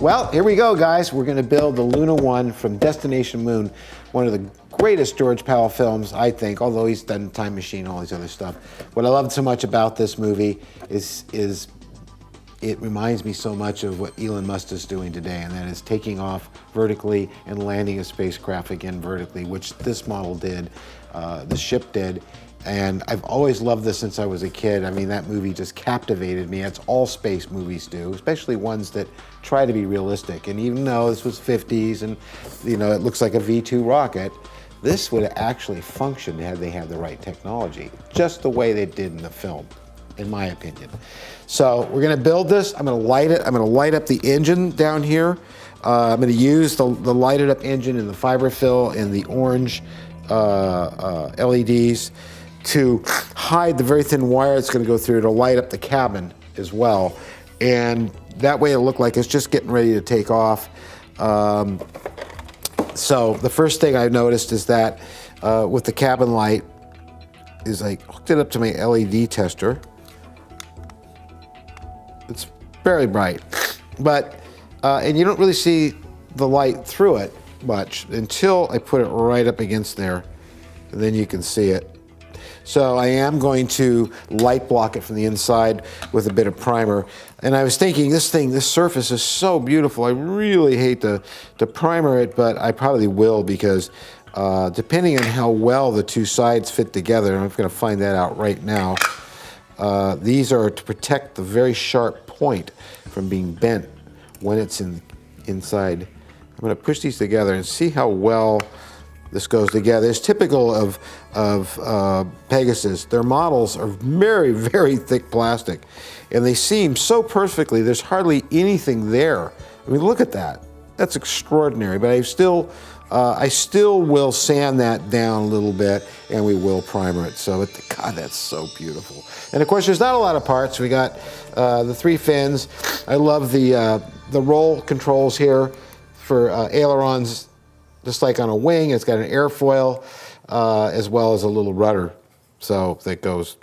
Well, here we go, guys. We're going to build the Luna 1 from Destination Moon, one of the greatest George Pal films, I think, although he's done Time Machine and all these other stuff. What I love so much about this movie is it reminds me so much of what Elon Musk is doing today, and that is taking off vertically and landing a spacecraft again vertically, which this model did, the ship did. And I've always loved this since I was a kid. I mean, that movie just captivated me. That's all space movies do, especially ones that try to be realistic. And even though this was 50s and, you know, it looks like a V2 rocket, this would actually function had they had the right technology, just the way they did in the film, in my opinion. So we're gonna build this. I'm gonna light it. I'm gonna light up the engine down here. I'm gonna use the lighted up engine and the fiberfill and the orange LEDs to hide the very thin wire that's going to go through to light up the cabin as well. And that way it'll look like it's just getting ready to take off. So the first thing I noticed is that with the cabin light is I hooked it up to my LED tester. It's very bright, but, and you don't really see the light through it much until I put it right up against there, and then you can see it. So I am going to light block it from the inside with a bit of primer. And I was thinking, this surface is so beautiful. I really hate to primer it, but I probably will because depending on how well the two sides fit together, and I'm going to find that out right now, these are to protect the very sharp point from being bent when it's inside. I'm going to push these together and see how well this goes together. It's typical of Pegasus. Their models are very, very thick plastic, and they seam so perfectly. There's hardly anything there. I mean, look at that. That's extraordinary. But I still will sand that down a little bit, and we will primer it. So, God, that's so beautiful. And of course, there's not a lot of parts. We got the 3 fins. I love the roll controls here for ailerons. Just like on a wing, it's got an airfoil as well as a little rudder, so that goes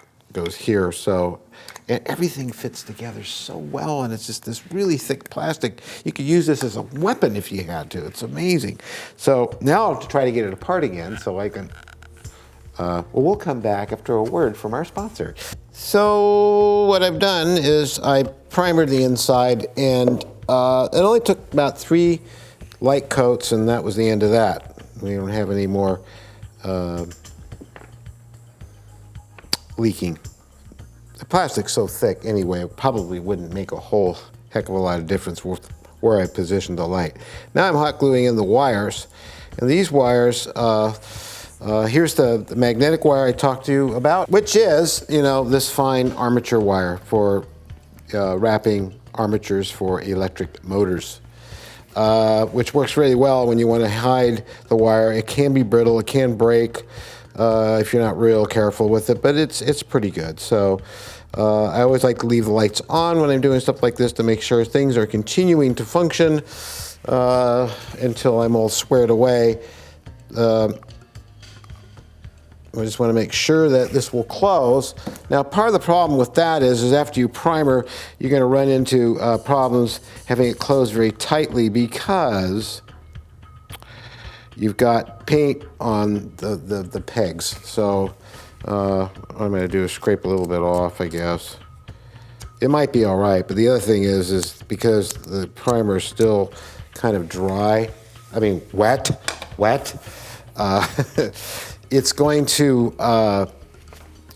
here. So, and everything fits together so well, and it's just this really thick plastic. You could use this as a weapon if you had to. It's amazing. So now to try to get it apart again, so I can. Well, we'll come back after a word from our sponsor. So what I've done is I primered the inside, and it only took about 3 light coats, and that was the end of that. We don't have any more leaking. The plastic's so thick anyway, it probably wouldn't make a whole heck of a lot of difference with where I positioned the light. Now I'm hot gluing in the wires, and these wires, here's the magnetic wire I talked to you about, which is, you know, this fine armature wire for wrapping armatures for electric motors. Which works really well when you want to hide the wire. It can be brittle, it can break if you're not real careful with it, but it's pretty good. So I always like to leave the lights on when I'm doing stuff like this to make sure things are continuing to function until I'm all squared away. I just want to make sure that this will close. Now, part of the problem with that is after you primer, you're going to run into problems having it close very tightly because you've got paint on the pegs. So what I'm going to do is scrape a little bit off, I guess. It might be all right, but the other thing is because the primer is still kind of dry, I mean wet, it's going to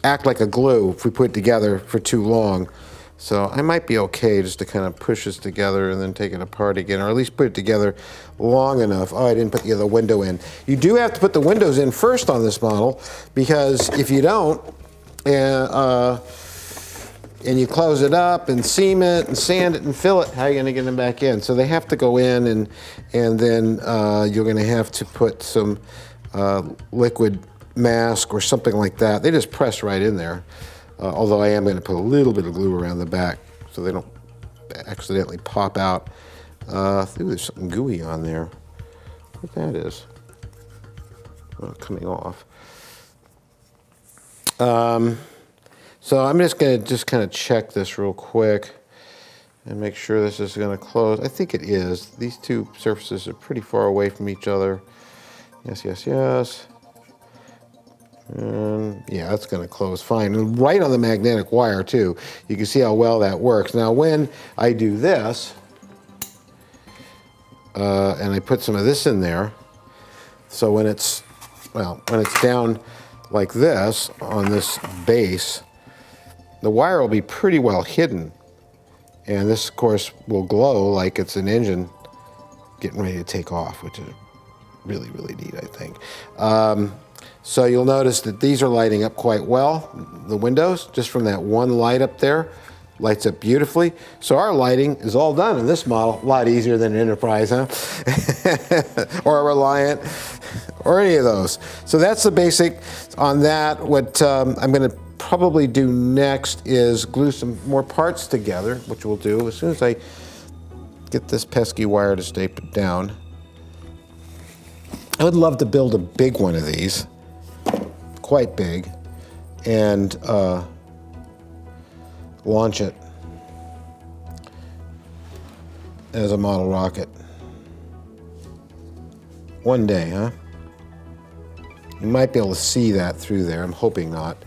act like a glue if we put it together for too long. So I might be okay just to kind of push this together and then take it apart again, or at least put it together long enough. Oh, I didn't put the other window in. You do have to put the windows in first on this model, because if you don't, and you close it up and seam it and sand it and fill it, how are you going to get them back in? So they have to go in, and then you're going to have to put some liquid mask or something like that. They just press right in there. Although I am going to put a little bit of glue around the back so they don't accidentally pop out. I think there's something gooey on there. What that is? Oh, coming off. So I'm just going to kind of check this real quick. and make sure this is going to close. I think it is. These two surfaces are pretty far away from each other. Yes, yes, yes. And yeah, that's going to close fine. And right on the magnetic wire too. You can see how well that works. Now when I do this, and I put some of this in there, so when it's down like this on this base, the wire will be pretty well hidden. And this, of course, will glow like it's an engine getting ready to take off, which is really, really neat, I think. So you'll notice that these are lighting up quite well, the windows, just from that one light up there. Lights up beautifully. So our lighting is all done in this model. A lot easier than an Enterprise, huh? Or a Reliant, or any of those. So that's the basic on that. What I'm going to probably do next is glue some more parts together, which we'll do as soon as I get this pesky wire to stay put down. I would love to build a big one of these, quite big, and launch it as a model rocket. One day, huh? You might be able to see that through there. I'm hoping not.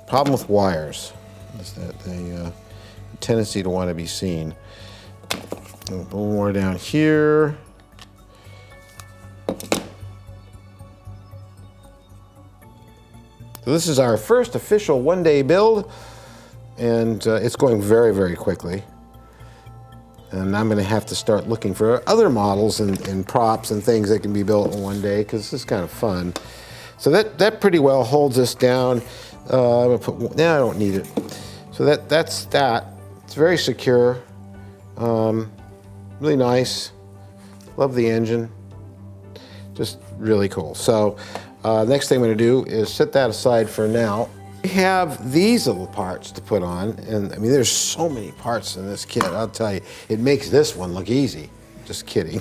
Problem with wires is that they have a tendency to want to be seen. A little more down here. So this is our first official one-day build, and it's going very, very quickly. And I'm going to have to start looking for other models and props and things that can be built in one day, because this is kind of fun. So that pretty well holds us down. I'm going to put, I don't need it. So that's that. It's very secure. Really nice. Love the engine. Just really cool. So next thing I'm going to do is set that aside for now. We have these little parts to put on, and I mean, there's so many parts in this kit. I'll tell you, it makes this one look easy. Just kidding.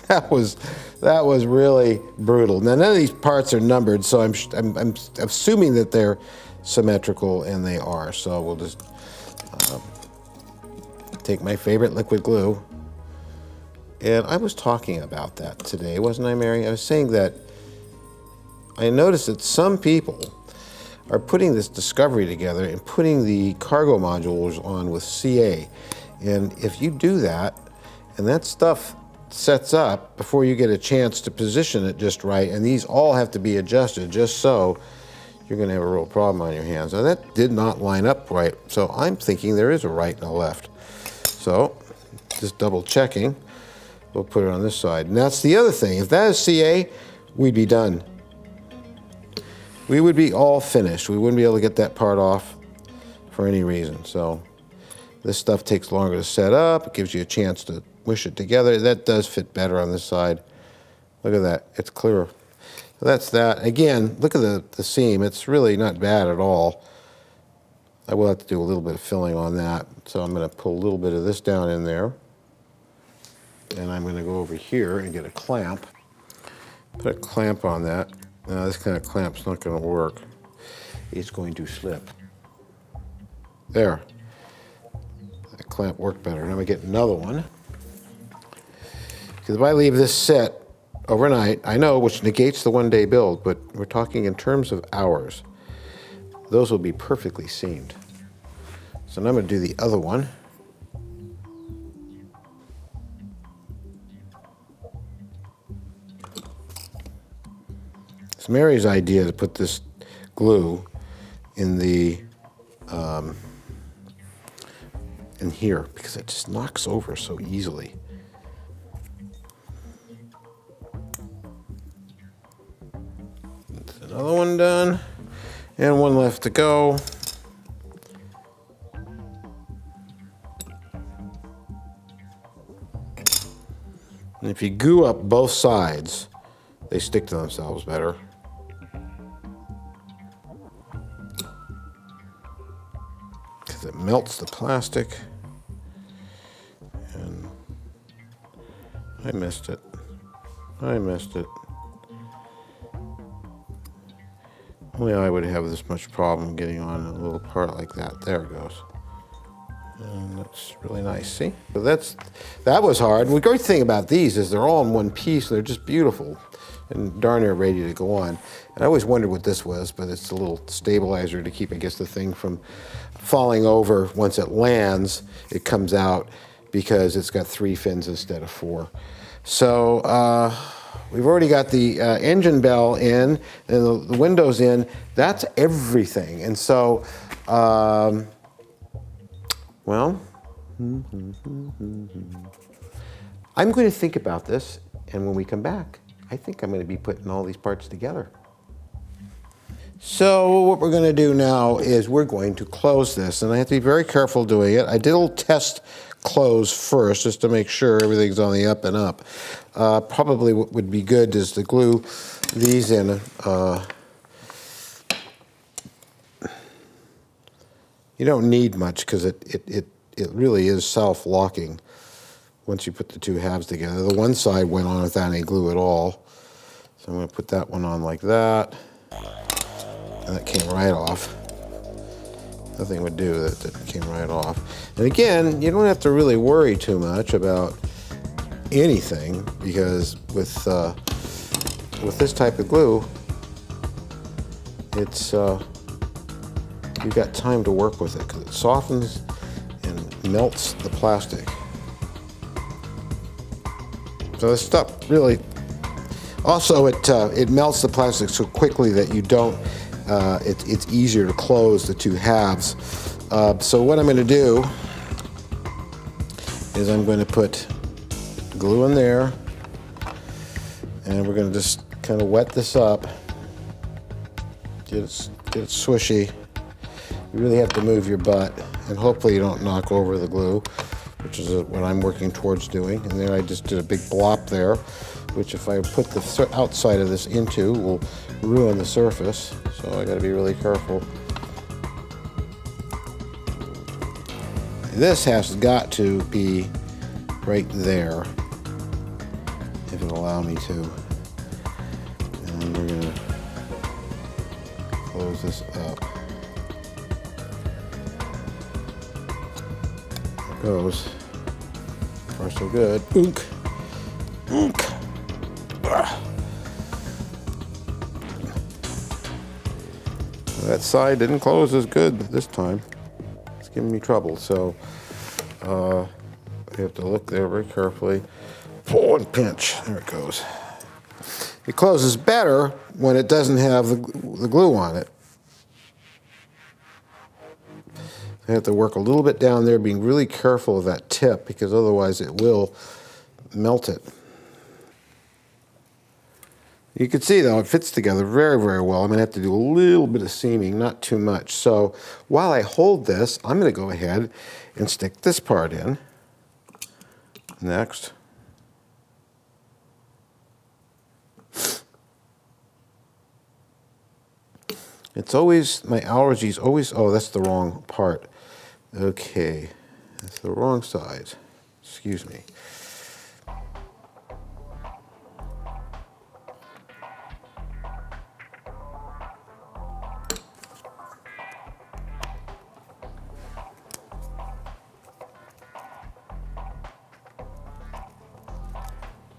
That was really brutal. Now none of these parts are numbered, so I'm assuming that they're symmetrical, and they are. So we'll just take my favorite liquid glue. And I was talking about that today, wasn't I, Mary? I was saying that I noticed that some people are putting this Discovery together and putting the cargo modules on with CA. And if you do that, and that stuff sets up before you get a chance to position it just right, and these all have to be adjusted just so, you're going to have a real problem on your hands. Now that did not line up right, so I'm thinking there is a right and a left. So, just double checking. We'll put it on this side. And that's the other thing. If that is CA, we'd be done. We would be all finished. We wouldn't be able to get that part off for any reason. So this stuff takes longer to set up. It gives you a chance to mush it together. That does fit better on this side. Look at that. It's clearer. So that's that. Again, look at the seam. It's really not bad at all. I will have to do a little bit of filling on that. So I'm going to pull a little bit of this down in there. And I'm going to go over here and get a clamp. Put a clamp on that. Now this kind of clamp's not going to work. It's going to slip. There. That clamp worked better. Now we get another one. Because if I leave this set overnight, I know, which negates the one-day build, but we're talking in terms of hours. Those will be perfectly seamed. So now I'm going to do the other one. It's Mary's idea to put this glue in the in here, because it just knocks over so easily. That's another one done, and one left to go. And if you glue up both sides, they stick to themselves better. Because it melts the plastic. And I missed it. Only I would have this much problem getting on a little part like that. There it goes. And that's really nice, see? So that was hard. And the great thing about these is they're all in one piece, and they're just beautiful and darn near ready to go on. And I always wondered what this was, but it's a little stabilizer to keep, I guess, the thing from falling over. Once it lands, it comes out because it's got 3 fins instead of 4. So we've already got the engine bell in and the windows in. That's everything. And so, well, I'm going to think about this, and when we come back, I think I'm going to be putting all these parts together. So what we're going to do now is we're going to close this, and I have to be very careful doing it. I did a little test close first just to make sure everything's on the up and up. Probably what would be good is to glue these in. You don't need much because it really is self-locking once you put the 2 halves together. The one side went on without any glue at all. So I'm going to put that one on like that. And that came right off. Nothing would do that. It came right off. And again, you don't have to really worry too much about anything because with this type of glue, it's you've got time to work with it because it softens and melts the plastic. So this stuff really, also it melts the plastic so quickly that you don't, it's easier to close the 2 halves. So what I'm going to do is I'm going to put glue in there, and we're going to just kind of wet this up, get it swishy. You really have to move your butt, and hopefully you don't knock over the glue, which is what I'm working towards doing. And there I just did a big blop there, which if I put the outside of this into will ruin the surface. So I got to be really careful. This has got to be right there, if it'll allow me to. And we're going to close this up. Goes. So far so good. Oonk. Oonk. That side didn't close as good this time. It's giving me trouble, so you have to look there very carefully. Pull and pinch. There it goes. It closes better when it doesn't have the glue on it. I have to work a little bit down there, being really careful of that tip, because otherwise it will melt it. You can see, though, it fits together very, very well. I'm going to have to do a little bit of seaming, not too much. So while I hold this, I'm going to go ahead and stick this part in next. It's always, my allergies always, oh, that's the wrong part. Okay, that's the wrong size. Excuse me.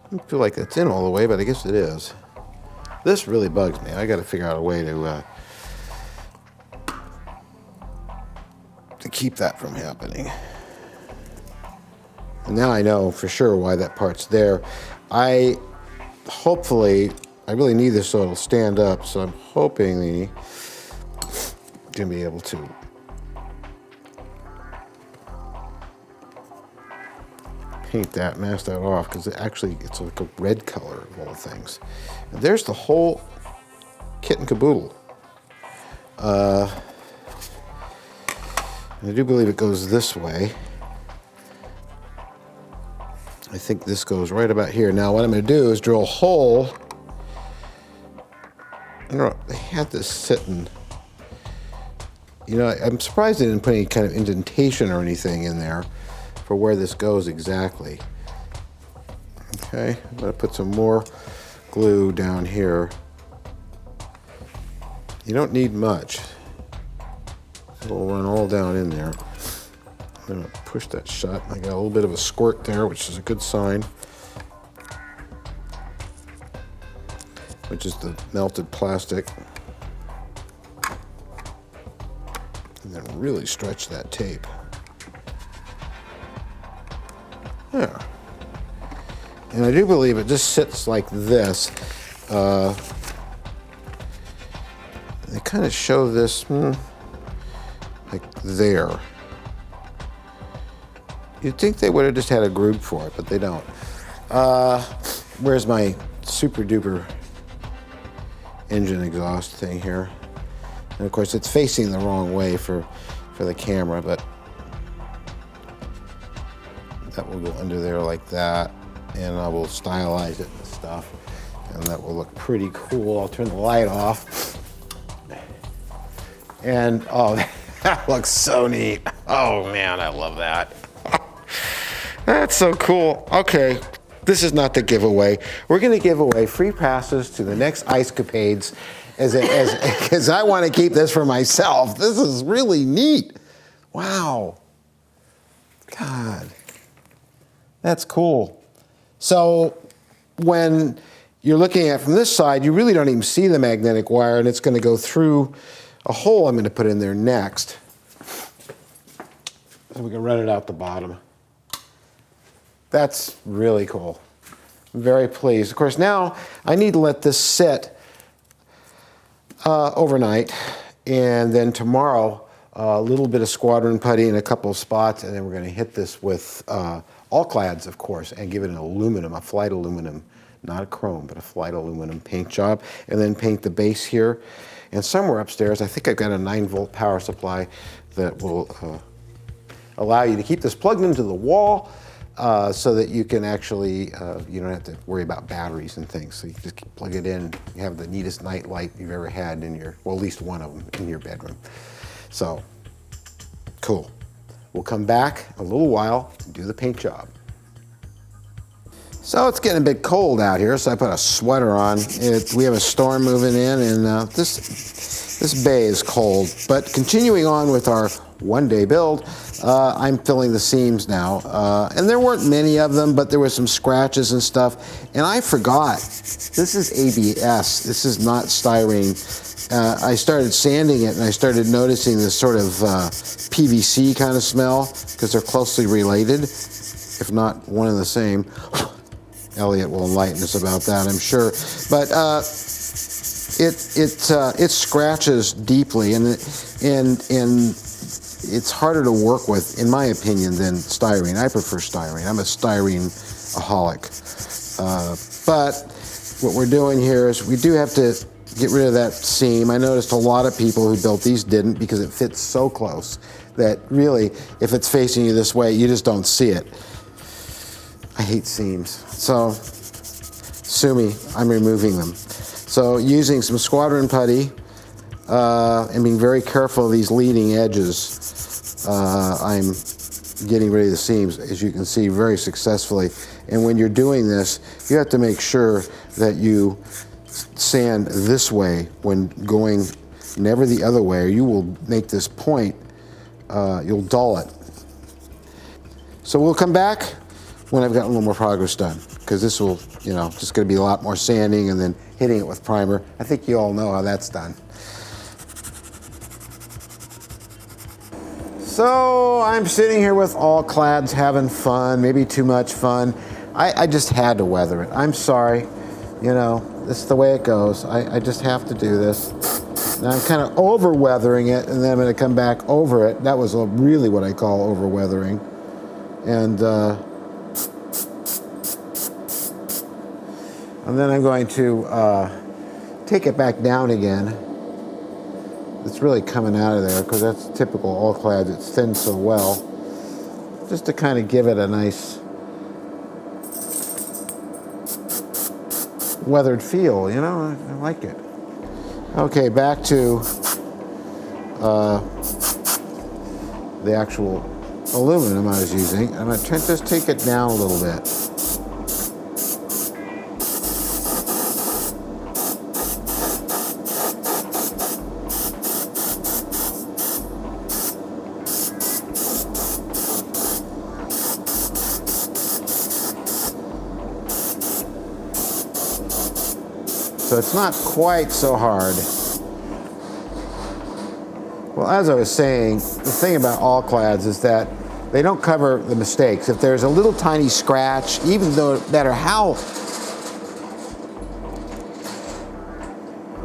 I don't feel like that's in all the way, but I guess it is. This really bugs me. I got to figure out a way to keep that from happening. And now I know for sure why that part's there. Hopefully, I really need this so it'll stand up, so I'm hoping the gonna be able to paint that, mask that off, because it's like a red color of all things. And there's the whole kit and caboodle. I do believe it goes this way. I think this goes right about here. Now what I'm going to do is drill a hole. I don't know, they had this sitting. You know, I'm surprised they didn't put any kind of indentation or anything in there for where this goes exactly. Okay, I'm going to put some more glue down here You don't need much. It'll run all down in there. I'm gonna push that shut. I got a little bit of a squirt there, which is a good sign. Which is the melted plastic. And then really stretch that tape. There. And I do believe it just sits like this. They kind of show this like there. You'd think they would have just had a groove for it, but they don't. Where's my super duper engine exhaust thing here? And of course, it's facing the wrong way for the camera, but that will go under there like that, and I will stylize it and stuff, and that will look pretty cool. I'll turn the light off, and oh, that looks so neat. Oh man, I love that. That's so cool. Okay, this is not the giveaway. We're going to give away free passes to the next Icecapades, as I want to keep this for myself. This is really neat. Wow. God. That's cool. So when you're looking at it from this side, you really don't even see the magnetic wire, and it's going to go through a hole I'm going to put in there next. So we can run it out the bottom. That's really cool. I'm very pleased. Of course, now I need to let this sit overnight, and then tomorrow a little bit of squadron putty in a couple of spots, and then we're going to hit this with All-Clads, of course, and give it an aluminum, a flight aluminum, not a chrome, but a flight aluminum paint job, and then paint the base here. And somewhere upstairs, I think I've got a 9-volt power supply that will allow you to keep this plugged into the wall, so that you can actually, you don't have to worry about batteries and things. So you can just plug it in. You have the neatest night light you've ever had in your, well, at least one of them in your bedroom. So, cool. We'll come back a little while and do the paint job. So it's getting a bit cold out here, so I put a sweater on. We have a storm moving in, and this bay is cold. But continuing on with our one-day build, I'm filling the seams now. And there weren't many of them, but there were some scratches and stuff. And I forgot, this is ABS. This is not styrene. I started sanding it, and I started noticing this sort of PVC kind of smell, because they're closely related, if not one and the same. Elliot will enlighten us about that, I'm sure. But it scratches deeply, and it's harder to work with, in my opinion, than styrene. I prefer styrene. I'm a styrene-aholic. But what we're doing here is we do have to get rid of that seam. I noticed a lot of people who built these didn't, because it fits so close that really, if it's facing you this way, you just don't see it. I hate seams. So, sue me, I'm removing them. So using some squadron putty and being very careful of these leading edges, I'm getting rid of the seams, as you can see, very successfully. And when you're doing this, you have to make sure that you sand this way when going, never the other way, or you will make this point, you'll dull it. So we'll come back when I've got a little more progress done, because this will, you know, just going to be a lot more sanding and then hitting it with primer. I think you all know how that's done. So I'm sitting here with All-Clads, having fun, maybe too much fun. I just had to weather it. I'm sorry, you know, this is the way it goes. I just have to do this. Now I'm kind of over-weathering it, and then I'm going to come back over it. That was really what I call over-weathering. And then I'm going to take it back down again. It's really coming out of there, because that's typical All-Clads. It's thinned so well. Just to kind of give it a nice weathered feel, you know? I like it. Okay, back to the actual aluminum I was using. I'm going to just take it down a little bit. So it's not quite so hard. Well, as I was saying, the thing about All-Clads is that they don't cover the mistakes. If there's a little tiny scratch, even though no matter how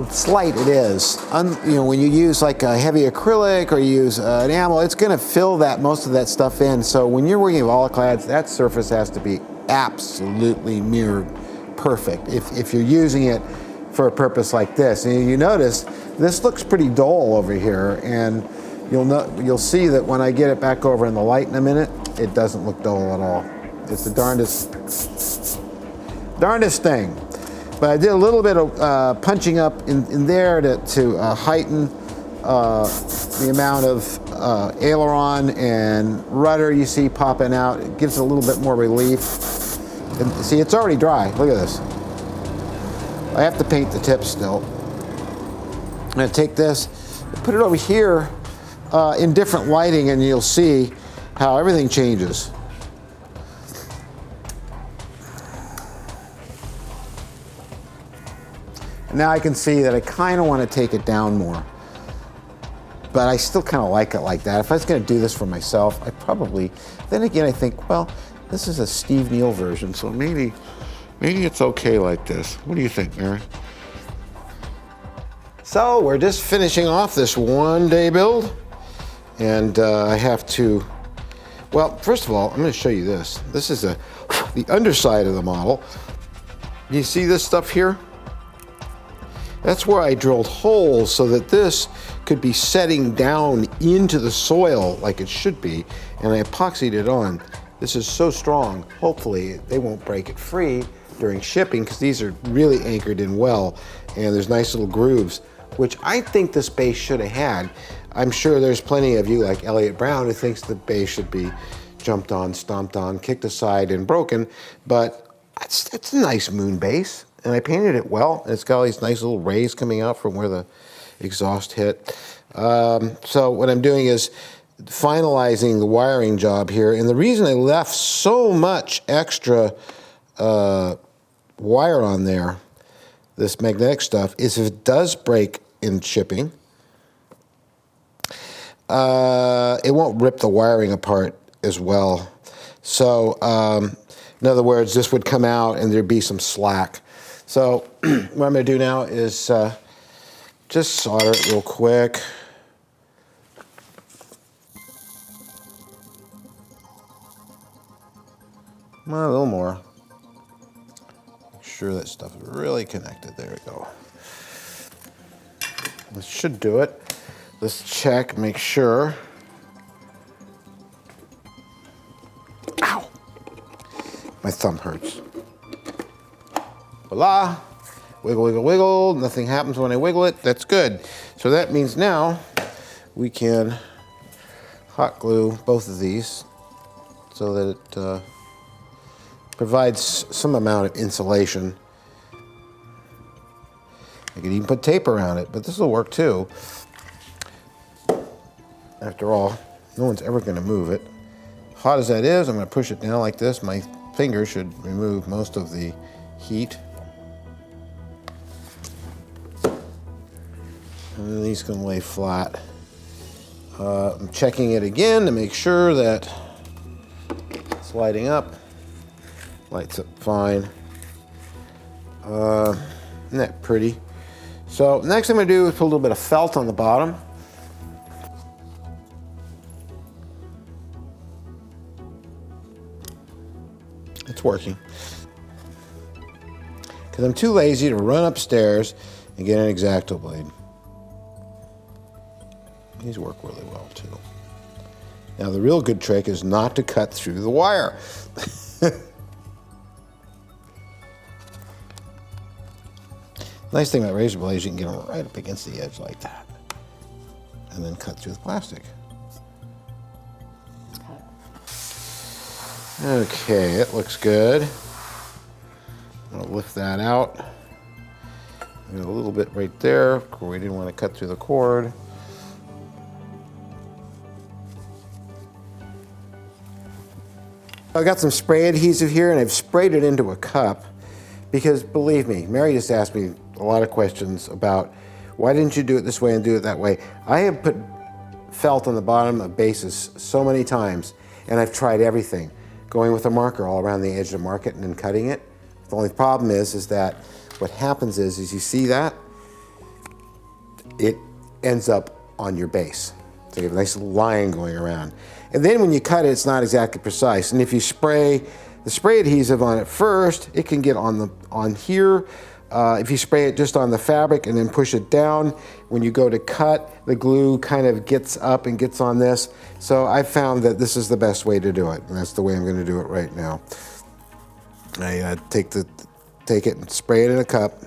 slight it is, when you use like a heavy acrylic or you use enamel, it's going to fill most of that stuff in. So when you're working with All-Clads, that surface has to be absolutely mirrored perfect if you're using it for a purpose like this. And you notice this looks pretty dull over here, and you'll see that when I get it back over in the light in a minute, it doesn't look dull at all. It's the darndest thing. But I did a little bit of punching up in there to heighten the amount of aileron and rudder you see popping out. It gives it a little bit more relief. And see, it's already dry. Look at this. I have to paint the tips still. I'm going to take this, put it over here in different lighting, and you'll see how everything changes. Now I can see that I kind of want to take it down more, but I still kind of like it like that. If I was going to do this for myself, then again I think, well, this is a Steve Neal version, so maybe it's okay like this. What do you think, Mary? So we're just finishing off this one-day build, and I have to, well, first of all, I'm going to show you this. This is the underside of the model. You see this stuff here? That's where I drilled holes so that this could be setting down into the soil like it should be, and I epoxied it on. This is so strong, hopefully they won't break it free during shipping, because these are really anchored in well, and there's nice little grooves, which I think this base should have had. I'm sure there's plenty of you like Elliot Brown who thinks the base should be jumped on, stomped on, kicked aside, and broken, but it's a nice moon base. And I painted it well, and it's got all these nice little rays coming out from where the exhaust hit. So what I'm doing is finalizing the wiring job here, and the reason I left so much extra wire on there, this magnetic stuff, is if it does break in shipping, it won't rip the wiring apart as well. So in other words, this would come out and there'd be some slack. So what I'm going to do now is just solder it real quick. A little more. Make sure that stuff is really connected. There we go. This should do it. Let's check, make sure. Ow! My thumb hurts. Voila! Wiggle, wiggle, wiggle. Nothing happens when I wiggle it. That's good. So that means now we can hot glue both of these so that it provides some amount of insulation. I could even put tape around it, but this will work too. After all, no one's ever going to move it. Hot as that is, I'm going to push it down like this. My finger should remove most of the heat. And then these can lay flat. I'm checking it again to make sure that it's lighting up. Lights up fine. Isn't that pretty? So next thing I'm going to do is put a little bit of felt on the bottom. It's working. Because I'm too lazy to run upstairs and get an X-Acto blade. These work really well too. Now the real good trick is not to cut through the wire. Nice thing about razor blades, you can get them right up against the edge like that. And then cut through the plastic. Okay, it looks good. I'm gonna lift that out. A little bit right there. We didn't want to cut through the cord. I got some spray adhesive here, and I've sprayed it into a cup because believe me, Mary just asked me a lot of questions about why didn't you do it this way and do it that way. I have put felt on the bottom of bases so many times, and I've tried everything, going with a marker all around the edge of the market and then cutting it. The only problem is that what happens is you see that it ends up on your base. So you have a nice line going around. And then when you cut it, it's not exactly precise. And if you spray the spray adhesive on it first, it can get on here. If you spray it just on the fabric and then push it down, when you go to cut, the glue kind of gets up and gets on this. So I found that this is the best way to do it, and that's the way I'm going to do it right now. I take it and spray it in a cup,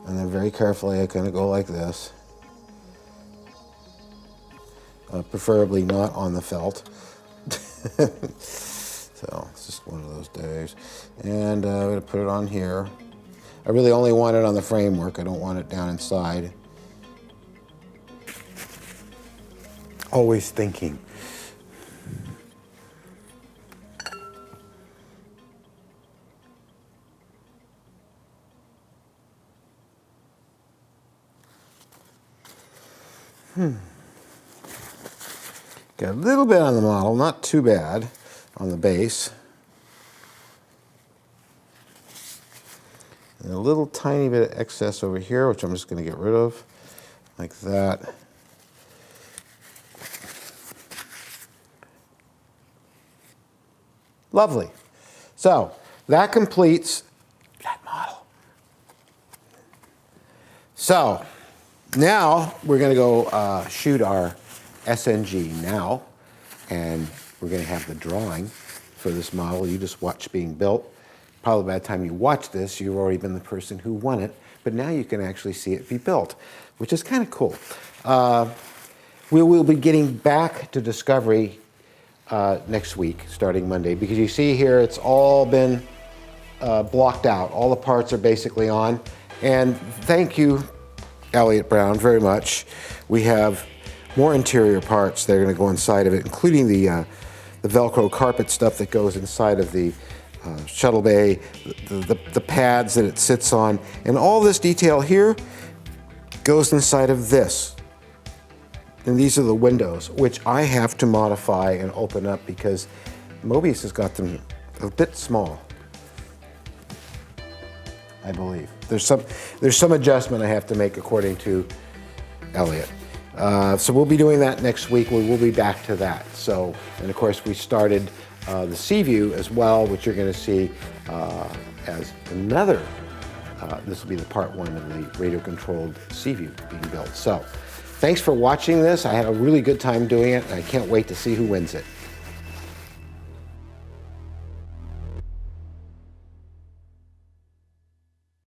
and then very carefully I kind of go like this. Preferably not on the felt. So it's just one of those days. And I'm going to put it on here. I really only want it on the framework. I don't want it down inside. Always thinking. Got a little bit on the model, not too bad on the base. And a little tiny bit of excess over here, which I'm just going to get rid of, like that. Lovely. So that completes that model. So now we're going to go shoot our SNG now, and we're going to have the drawing for this model. You just watch being built. Probably by the time you watch this, you've already been the person who won it, but now you can actually see it be built, which is kind of cool. We will be getting back to Discovery next week, starting Monday, because you see here it's all been blocked out. All the parts are basically on, and thank you, Elliott Brown, very much. We have more interior parts that are going to go inside of it, including the Velcro carpet stuff that goes inside of the shuttle bay, the pads that it sits on, and all this detail here goes inside of this. And these are the windows, which I have to modify and open up because Mobius has got them a bit small, I believe. There's some adjustment I have to make according to Elliott. So we'll be doing that next week. We will be back to that. So, and of course we started the Seaview as well, which you're going to see as another, this will be the part one of the radio-controlled Seaview being built. So thanks for watching this. I had a really good time doing it, and I can't wait to see who wins it.